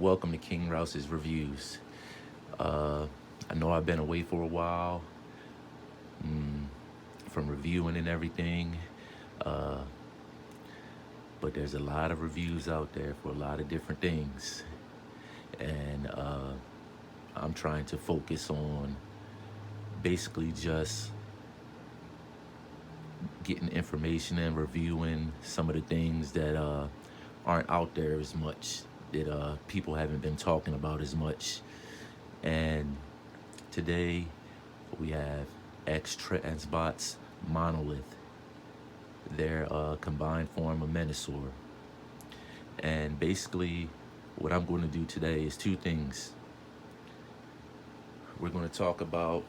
Welcome to King Rouse's Reviews. I know I've been away for a while from reviewing and everything, but there's a lot of reviews out there for a lot of different things, and I'm trying to focus on basically just getting information and reviewing some of the things that aren't out there as much, that people haven't been talking about as much. And today we have Xtransbots Monolith, their combined form of Menasor. And basically what I'm going to do today is two things. We're going to talk about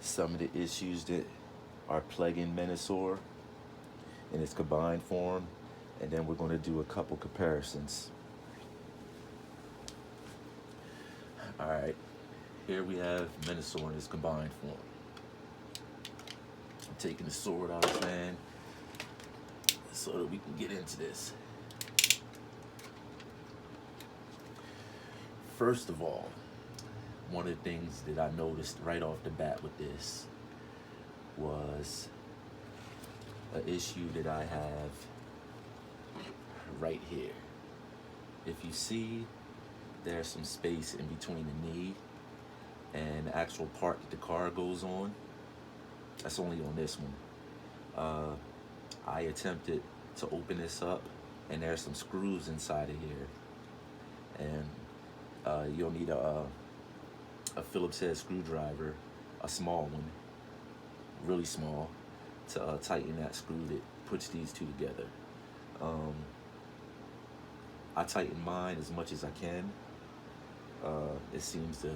some of the issues that are plaguing Menasor in its combined form, and then we're going to do a couple comparisons. All right, here we have Menasor in its combined form. I'm taking the sword out of his hand so that we can get into this. First of all, one of the things that I noticed right off the bat with this was an issue that I have right here. If you see, there's some space in between the knee and the actual part that the car goes on. That's only on this one. I attempted to open this up, and there's some screws inside of here, and you'll need a Phillips head screwdriver, a small one, really small, to tighten that screw that puts these two together. I tighten mine as much as I can. It seems to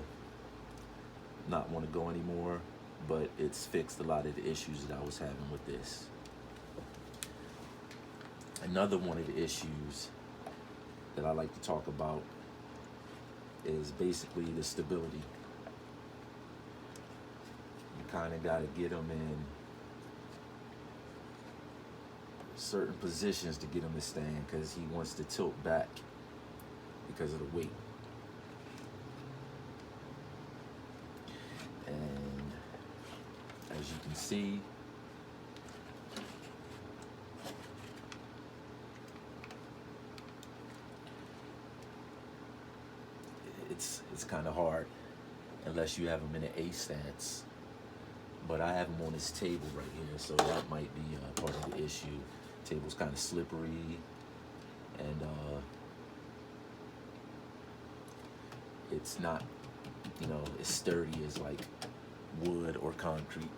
not want to go anymore, but it's fixed a lot of the issues that I was having with this. Another one of the issues that I like to talk about is basically the stability. You kind of got to get them in certain positions to get him to stand, because he wants to tilt back because of the weight. And as you can see, it's kind of hard unless you have him in an A stance. But I have him on this table right here, so that might be part of the issue. Table's kind of slippery, and it's not, as sturdy as like wood or concrete.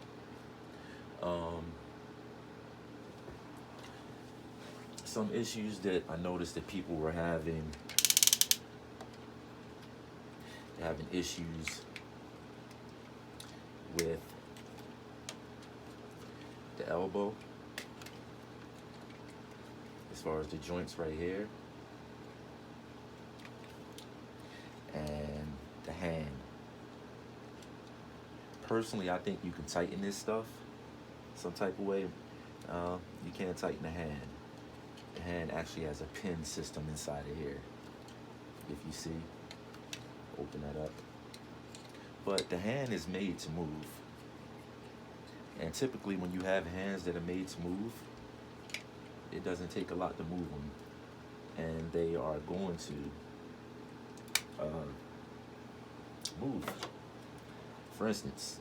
Some issues that I noticed that people were having issues with the elbow, as far as the joints right here, and the hand. Personally, I think you can tighten this stuff some type of way. You can't tighten the hand. The hand actually has a pin system inside of here. If you see, open that up. But the hand is made to move. And typically when you have hands that are made to move, it doesn't take a lot to move them. And they are going to move. For instance,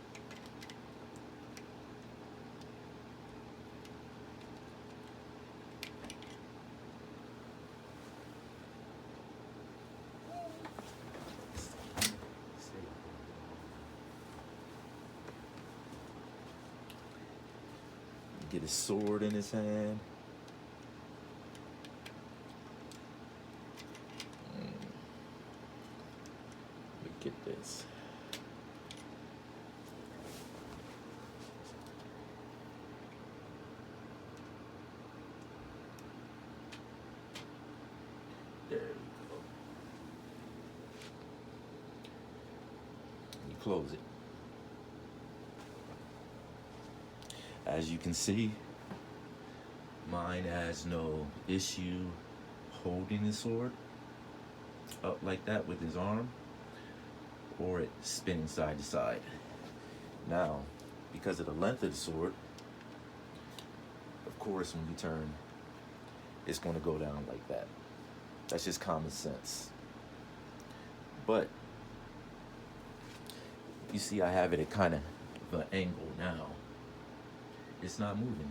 get his sword in his hand. Let me get this. There we go. You close it. As you can see, mine has no issue holding the sword. up like that with his arm, or it spinning side to side. Now, because of the length of the sword, of course, when you turn, it's going to go down like that. That's just common sense. But you see, I have it at kind of the angle now. It's not moving.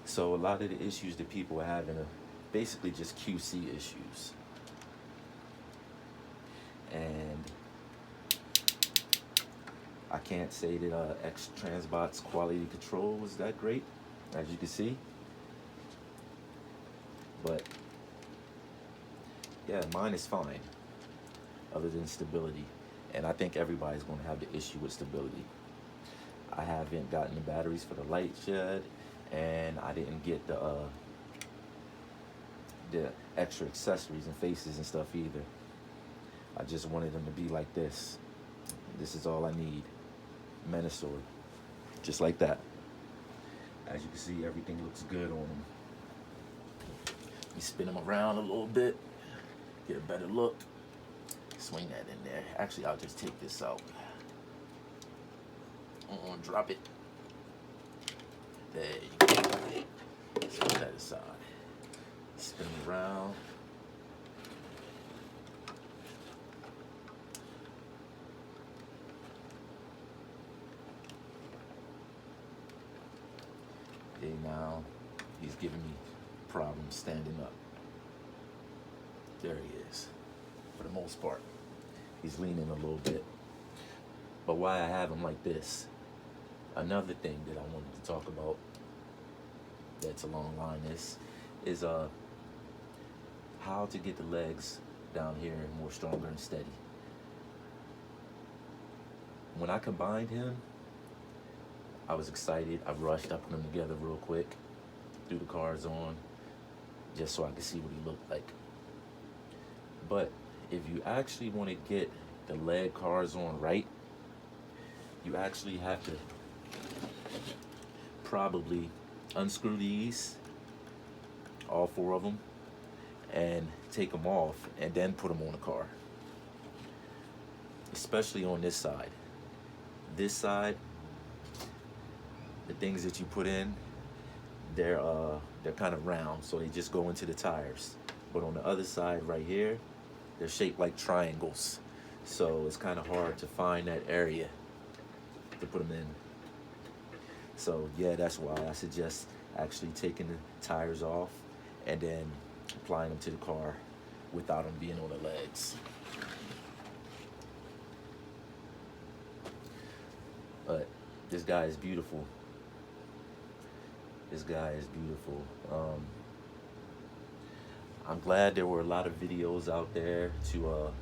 So a lot of the issues that people are having are basically just QC issues. And I can't say that Xtransbots quality control was that great, as you can see. But yeah, mine is fine, other than stability. And I think everybody's going to have the issue with stability. I haven't gotten the batteries for the lights yet, and I didn't get the extra accessories and faces and stuff either. I just wanted them to be like this. This is all I need. Menasor. Just like that. As you can see, everything looks good on them. Let me spin them around a little bit, get a better look. Swing that in there. Actually, I'll just take this out. Drop it. There you go. Set that aside. Spin them around. Okay, now he's giving me problems standing up. There he is. For the most part, he's leaning a little bit. But why I have him like this, another thing that I wanted to talk about that's along line is how to get the legs down here more stronger and steady. When I combined him, I was excited. I rushed, I put them together real quick, threw the cards on, just so I could see what he looked like. But if you actually want to get the leg cards on right, you actually have to probably unscrew these, all four of them, and take them off and then put them on the car. Especially on this side. This side, the things that you put in, they're kind of round, so they just go into the tires. But on the other side right here, they're shaped like triangles. So it's kind of hard to find that area to put them in. So yeah, that's why I suggest actually taking the tires off and then applying them to the car without them being on the legs. But this guy is beautiful. This guy is beautiful. I'm glad there were a lot of videos out there to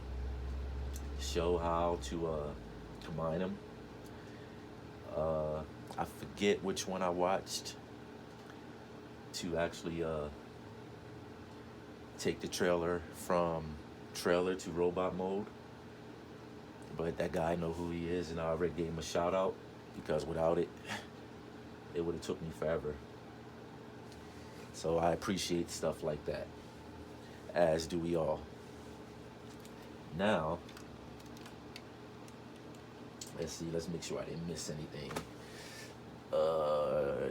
show how to combine them. I forget which one I watched to actually take the trailer from trailer to robot mode. But that guy, I know who he is, and I already gave him a shout out, because without it, it would have took me forever. So I appreciate stuff like that, as do we all. Now, let's see, let's make sure I didn't miss anything.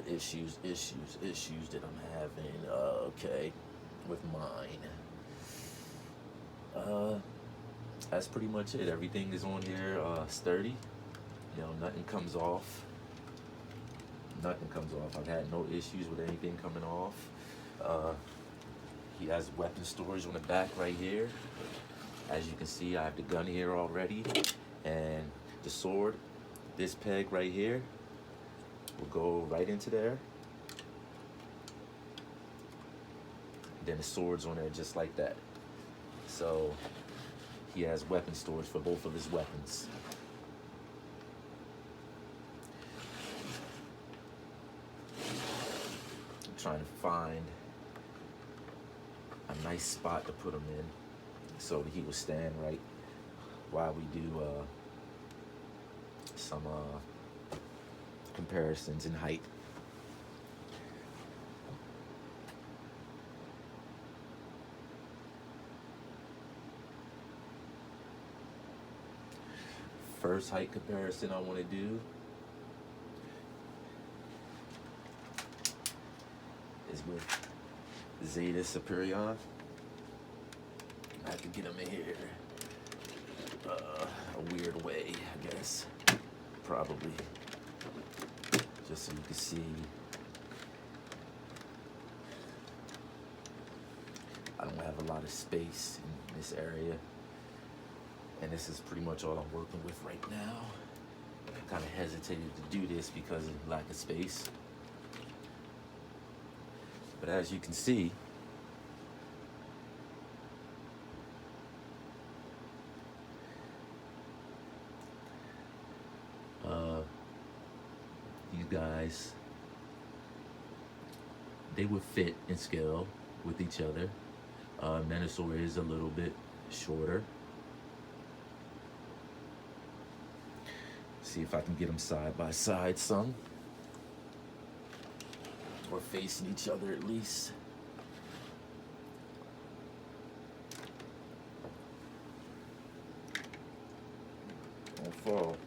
Issues that I'm having, okay, with mine. That's pretty much it. Everything is on here sturdy. You know, nothing comes off. Nothing comes off. I've had no issues with anything coming off. He has weapon storage on the back right here. As you can see, I have the gun here already. And the sword, this peg right here, will go right into there. Then the sword's on there just like that. So he has weapon storage for both of his weapons. I'm trying to find a nice spot to put him in so that he will stand right while we do some comparisons in height. first height comparison I want to do is with Zeta Superion. I can get them in here a weird way, I guess. Probably. Just so you can see. I don't have a lot of space in this area. And this is pretty much all I'm working with right now. I kind of hesitated to do this because of lack of space. But as you can see, these guys, they would fit in scale with each other. Menasor is a little bit shorter. See if I can get them side by side some. Or facing each other at least. Don't fall.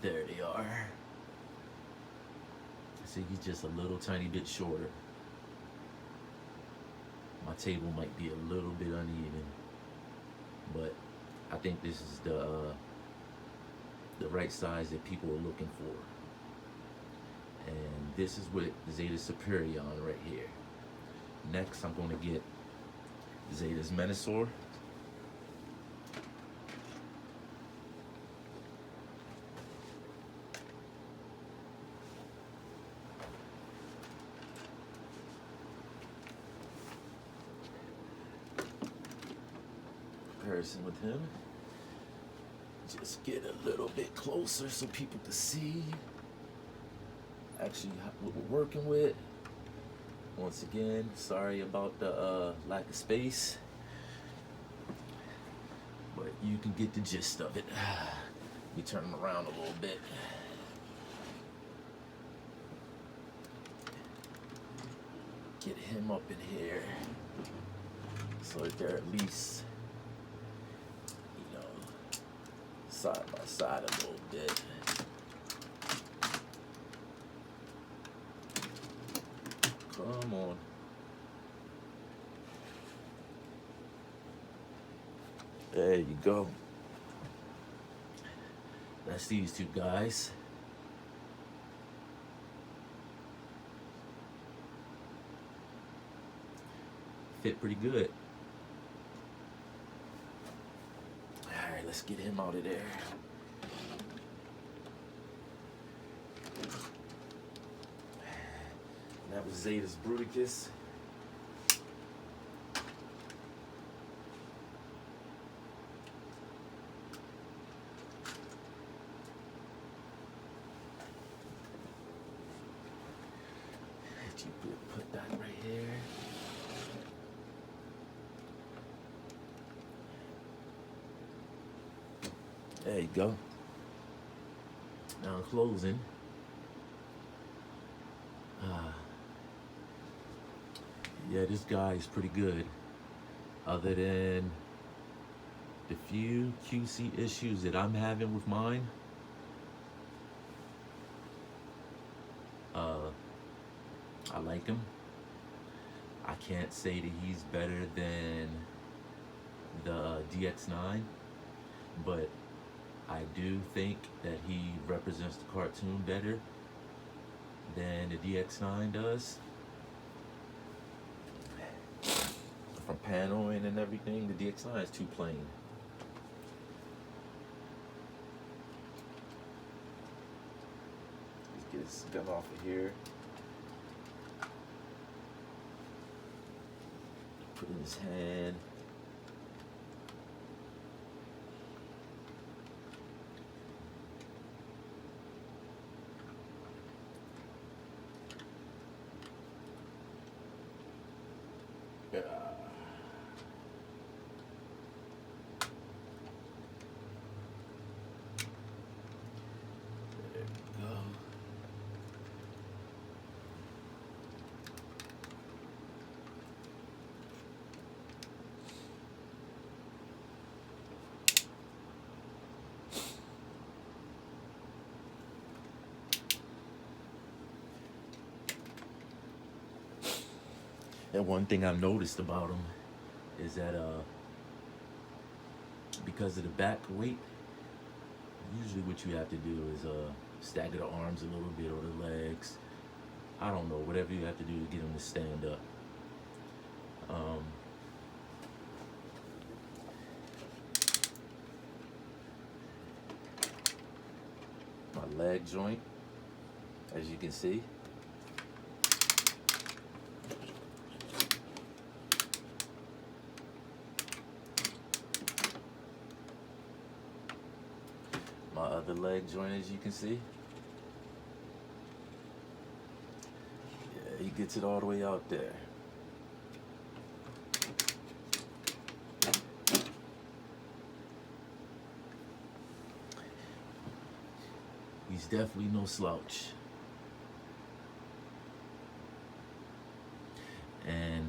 There they are. See, he's just a little tiny bit shorter. My table might be a little bit uneven, but I think this is the right size that people are looking for. And this is with Zeta Superion right here. Next, I'm going to get Zeta's Menasor. Comparison with him. Just get a little bit closer so people can see actually what we're working with. Once again, sorry about the lack of space, but you can get the gist of it. We turn them around a little bit. Get him up in here so that they're at least, you know, side by side a little bit. Come on. There you go. That's these two guys. Fit pretty good. All right, let's get him out of there. That was Zeta's Bruticus. You put that right here. There you go. Now closing. Yeah, this guy is pretty good. Other than the few QC issues that I'm having with mine, I like him. I can't say that he's better than the DX9, but I do think that he represents the cartoon better than the DX9 does. From paneling and everything, the DX9 is too plain. Let's get his gun off of here. Put in his hand. And one thing I've noticed about them is that because of the back weight, usually what you have to do is stagger the arms a little bit or the legs. I don't know, whatever you have to do to get them to stand up. My leg joint, as you can see, my other leg joint, as you can see, yeah, he gets it all the way out there. He's definitely no slouch. And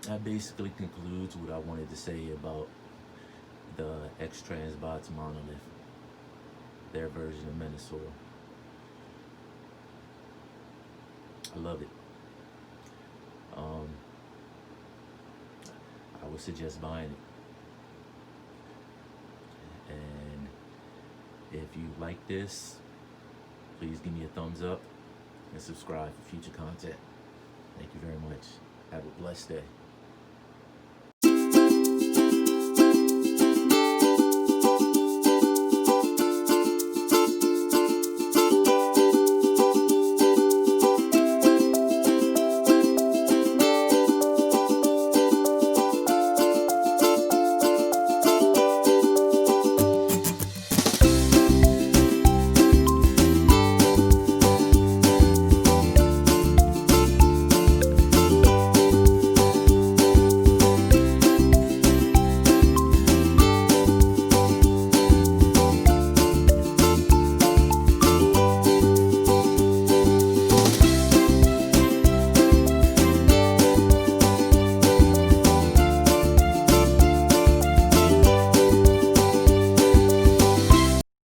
that basically concludes what I wanted to say about the Xtransbots Monolith, their version of Menasor. I love it. I would suggest buying it. And if you like this, please give me a thumbs up and subscribe for future content. Thank you very much. Have a blessed day.